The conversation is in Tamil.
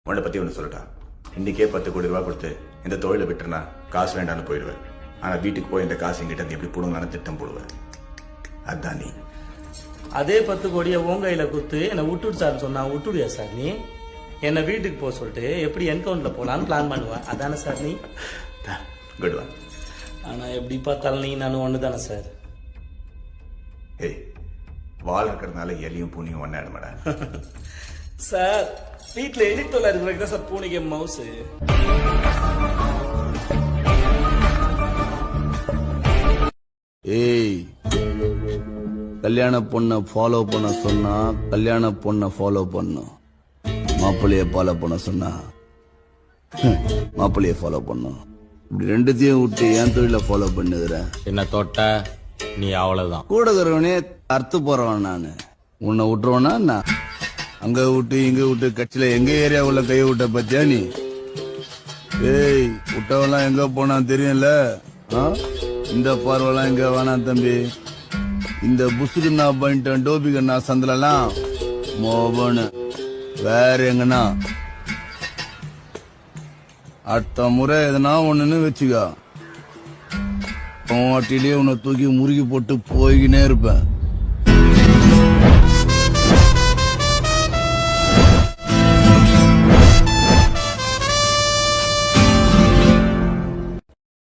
உன்னை பத்தி ஒன்று சொல்லட்டா, இன்னைக்கே 10 கோடி ரூபாய் கொடுத்து இந்த தொழிலை விட்டுனா காசு வேண்டான்னு போயிடுவேன். ஆனா வீட்டுக்கு போய் இந்த காசு எங்கிட்ட இருந்து எப்படி போடுங்களான்னு திட்டம் போடுவேன். அதான் நீ. அதே 10 கோடியை உன் கையில கொடுத்து என்னை விட்டுடு சார் சொன்னா விட்டுடுயா சார் நீ? என்னை வீட்டுக்கு போக சொல்லிட்டு எப்படி என்கவுண்ட்ல போலான்னு பிளான் பண்ணுவேன். அதானே சார் நீ? Good one. ஆனா எப்படி பார்த்தாலும் நீ நானும் ஒன்று தானே சார்? ஏய், வால் இருக்கிறதுனால எலியும் பூனியும் ஒன்னாடுமாடா. சார் வீட்டில் எலித்தொலை இருக்கிறது தான் சார் பூனைக்கு மவுசு. ஏய், கல்யாண பொண்ணை ஃபாலோ பண்ண சொன்னா கல்யாண பொண்ணை ஃபாலோ பண்ணும். மாப்பிள்ளைய ஃபாலோ பண்ண சொன்னா மாப்பிள்ளைய ஃபாலோ பண்ணும். இப்படி ரெண்டுத்தையும் விட்டு என் தொழில ஃபாலோ பண்ணுகிற என்ன தொட்ட நீ அவ்வளவுதான். கூட இருக்கிறவனே அறுத்து போறவன் நானு. உன்னை விட்டுருவனா நான் அங்க விட்டு இங்க விட்டு கட்சியில எங்க ஏரியாவுல கை விட்ட பத்தியா நீ? ஏய், விட்டவெல்லாம் எங்க போனா தெரியும்ல. இந்த பார்வெல்லாம் எங்க வேணாம் தம்பி. இந்த புசுக்குன்னா பண்ணிட்டேன் டோபிகண்ணா சந்திலலாம் மோபனு வேற எங்கன்னா அடுத்த முறை எதனா ஒண்ணுன்னு வச்சுக்கா, வாட்டிலேயே உன்னை தூக்கி முறுக்கி போட்டு போய்கினே இருப்பேன்.